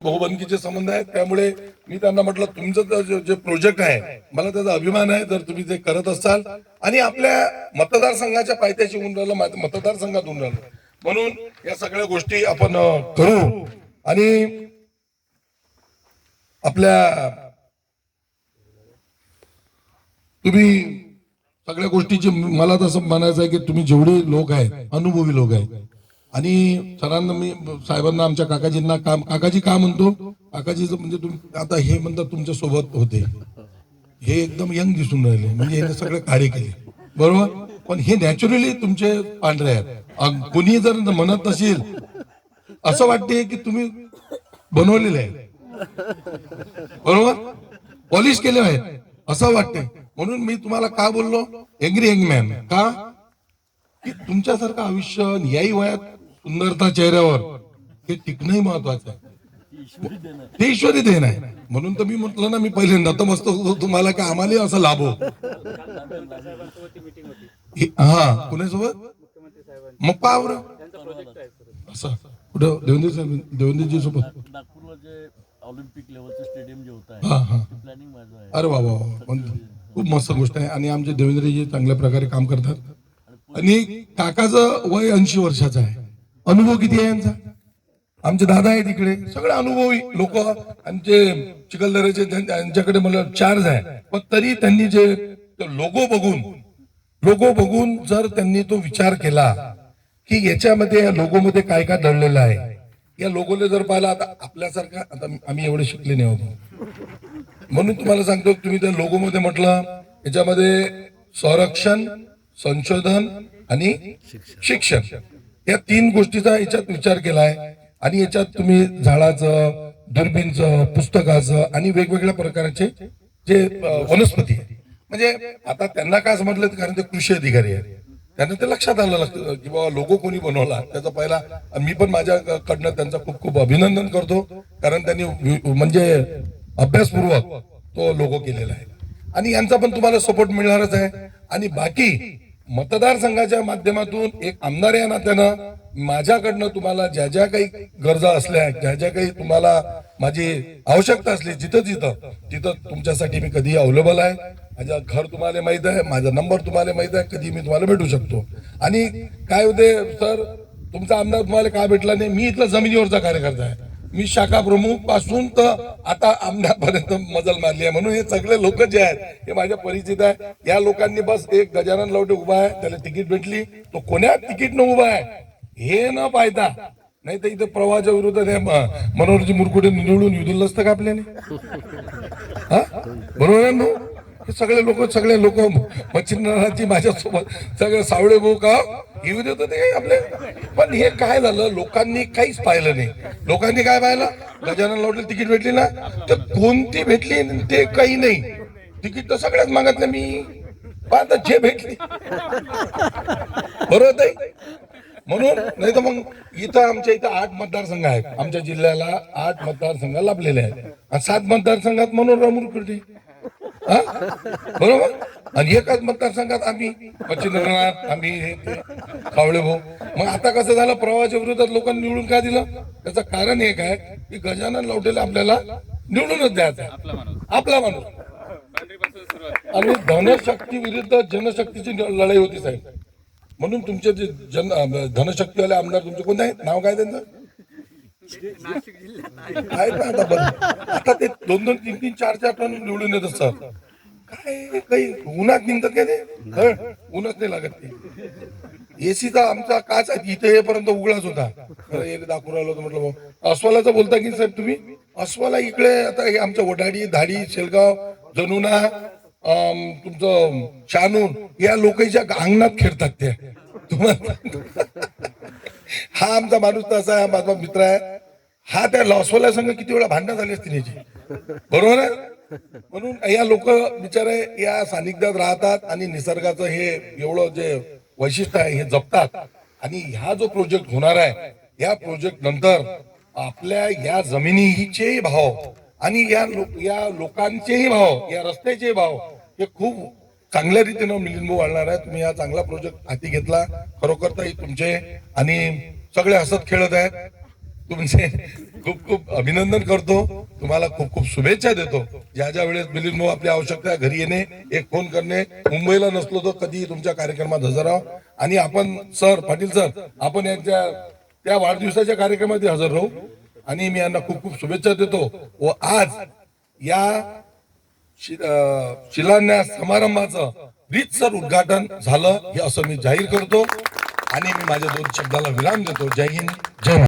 बहुबंदीचे संबंध आहेत. त्यामुळे मी त्यांना म्हटलं तुमचं जे प्रोजेक्ट आहे मला त्याचा अभिमान आहे जर तुम्ही ते करत असाल आणि आपल्या मतदारसंघाच्या पायथ्याशी होऊन राहिलं, मतदारसंघात होऊन राहिलं, म्हणून या सगळ्या गोष्टी आपण करू. आणि आपल्या तुम्ही सगळ्या गोष्टीची मला तसं म्हणायचं आहे की तुम्ही जेवढे लोक आहेत अनुभवी लोक आहेत आणि सरांना मी साहेबांना आमच्या काकाजींना काकाजी का म्हणतो, काकाजीचं म्हणजे तुम्ही आता हे म्हणतात तुमच्या सोबत होते, हे एकदम यंग दिसून राहिले म्हणजे हे सगळे काळे केले बरोबर, पण हे नॅचरली तुमचे पांढरे आहेत. कोणी जर म्हणत नसेल असं वाटते की तुम्ही बनवलेले आहे बरोबर, पॉलिश केले आहेत असं वाटते. म्हणून मी तुम्हाला का बोललो एंग्री यंग मॅन, का की तुमच्यासारखं आयुष्य याही वयात सुंदरता चेहऱ्यावर हे टिकणंही महत्वाचं आहे, ते ईश्वरी देण आहे. म्हणून तर मी म्हटलं ना मी पहिले नतमस्तक होतो तुम्हाला की आम्हाला असं लाभो. हा कुणासोबत मग पावर असं कुठं देवेंद्रजी सोबत नागपूरला जे ऑलिम्पिक लेवलचं स्टेडियम जे होत हा हा आहे प्लॅनिंग माझं आहे. अरे बाबा खूप मस्त गोष्ट आहे. आणि आमचे देवेंद्रजी चांगल्या प्रकारे काम करतात आणि काकाचं वय 80 वर्षाचं आहे, अनुभव किती आहे यांचा. आमचे दादा आहे तिकडे सगळे अनुभवी लोक आणि जे चिखलदऱ्याचे त्यांच्याकडे मला चार्ज आहे, पण तरी त्यांनी जे लोगो बघून जर त्यांनी तो विचार केला की याच्यामध्ये या लोगो मध्ये काय काय दडलेलं आहे, या लोगोने जर पाहिला आता आपल्यासारखा आता आम्ही एवढे शिकले नाही होतो म्हणून तुम्हाला सांगतो तुम्ही त्या लोगो मध्ये म्हटलं याच्यामध्ये संरक्षण संशोधन आणि शिक्षण या 3 गोष्टीचा याच्यात विचार केलाय. आणि याच्यात तुम्ही झाडाचं दुर्बीनचं पुस्तकाचं आणि वेगवेगळ्या प्रकारचे जे वनस्पती म्हणजे आता त्यांना काय समजलं कारण ते कृषी अधिकारी आहेत, त्यांना ते लक्षात आलं की बाबा लोगो कोणी बनवला त्याचा पहिला. मी पण माझ्याकडनं त्यांचं खूप खूप अभिनंदन करतो कारण त्यांनी म्हणजे अभ्यासपूर्वक तो लोगो केलेला आहे आणि यांचा पण तुम्हाला सपोर्ट मिळणारच आहे. आणि बाकी मतदारसंघाच्या माध्यमातून एक आमदार या नात्यानं माझ्याकडनं तुम्हाला ज्या ज्या काही गरजा असल्या ज्या ज्या काही तुम्हाला माझी आवश्यकता असली तिथं तुमच्यासाठी मी कधी अवेलेबल आहे. माझं घर तुम्हाला माहित आहे, माझा नंबर तुम्हाला माहित आहे, कधी मी तुम्हाला भेटू शकतो. आणि काय होते सर तुमचा आमदार तुम्हाला काय भेटला नाही, मी इथला जमिनीवरचा कार्यकर्ता आहे, मी शाखा प्रमुख पासून तर आता आमदारपर्यंत मजल मारली आहे. म्हणून हे सगळे लोक जे आहेत हे माझ्या परिचित आहे. या लोकांनी बस एक गजानन लवटे उभा आहे त्याला तिकीट भेटली, तो कोण्या तिकीट न उभा आहे हे न पाहता, नाही तर इथे प्रवाहाच्या विरोधात मनोहरजी मुरकुटे निवडून युद्धलं असतं का आपल्याने, हा बरोबर आहे ना. हे सगळे लोक मच्छिंद्रनाथजी माझ्यासोबत सगळे सावळे भाऊ का येऊ देत होते आपले. पण हे काय झालं लोकांनी काहीच पाहिलं नाही. लोकांनी काय पाहिलं गजानन लवटे तिकीट भेटली ना तर कोणती भेटली ते काही नाही, तिकीट तर सगळ्याच मागतलं मी आता जे भेटली बरोबर आहे. म्हणून नाही तर मग इथं आमच्या इथं 8 मतदारसंघ आहेत, आमच्या जिल्ह्याला 8 मतदारसंघ लाभलेले आहेत आणि 7 मतदारसंघात मनोहरराव मुरकुटे बरोबर आणि एकाच मतदारसंघात आम्ही मच्छिंद्रनाथ आम्ही हे सावळे भाऊ. मग आता कसं झालं प्रवाहाच्या विरोधात लोकांनी निवडून का दिलं त्याचं कारण एक आहे की गजानन लवटेला आपल्याला निवडूनच द्यायचं आहे, आपला माणूस. आणि धनशक्ती विरुद्ध जनशक्तीची लढाई होती साहेब. म्हणून तुमचे जे धनशक्तीवाले आमदार तुमचे कोणते आहेत, नाव काय त्यांचं आहेत ना आता ते 2-2, 3-3, 4-4 टन निवडून येत असतात. काय काही उन्हात निघतात काय ते उन्हात नाही लागत ते. एसीचा आमचा काच इथे येईपर्यंत उघडाच होता. एक दाखवून राहिलो होतो म्हटलं अस्वलाचं बोलता की साहेब तुम्ही, अस्वला इकडे आता हे आमच्या वडाडी धाडी शेलगाव जनुना तुमचं शानून या लोकांच्या अंगणात खेळतात ते तुम्हाला. हा आमचा माणूस तसा आहे, माझा मित्र आहे हा. त्या अस्वला संघ किती वेळा भांडणं झाली असतील याची बरोबर आहे. म्हणून या लोक बिचारे या सानिध्यात राहतात आणि निसर्गाचं हे एवढं जे वैशिष्ट्य आहे हे जपतात. आणि हा जो प्रोजेक्ट होणार आहे या प्रोजेक्ट नंतर आपल्या या जमिनीचे भाव आणि या लोकांचेही भाव या रस्त्याचे भाव हे खूप चांगल्या रीतीनं मिलिंद वाढणार आहे. तुम्ही हा चांगला प्रोजेक्ट हाती घेतला खरोखर तर तुमचे आणि सगळे हसत खेळत आहेत. तुमचे खूप खूप अभिनंदन करतो, तुम्हाला खूप खूप शुभेच्छा देतो. ज्या ज्या वेळेस मिलिंद भाऊ आपली आवश्यकता आहे, घरी येणे, एक फोन करणे, मुंबईला नसलो तर कधी तुमच्या कार्यक्रमात हजर राहू. आणि आपण सर, पाटील सर, आपण यांच्या त्या वाढदिवसाच्या कार्यक्रमात हजर राहू. आणि मी यांना खूप खूप शुभेच्छा देतो. व आज या शिलान्यास समारंभाचं रीतसर उद्घाटन झालं हे असं मी जाहीर करतो आणि मी माझ्या 2 शब्दाला विराम देतो. जय हिंद, जय महाराष्ट्र.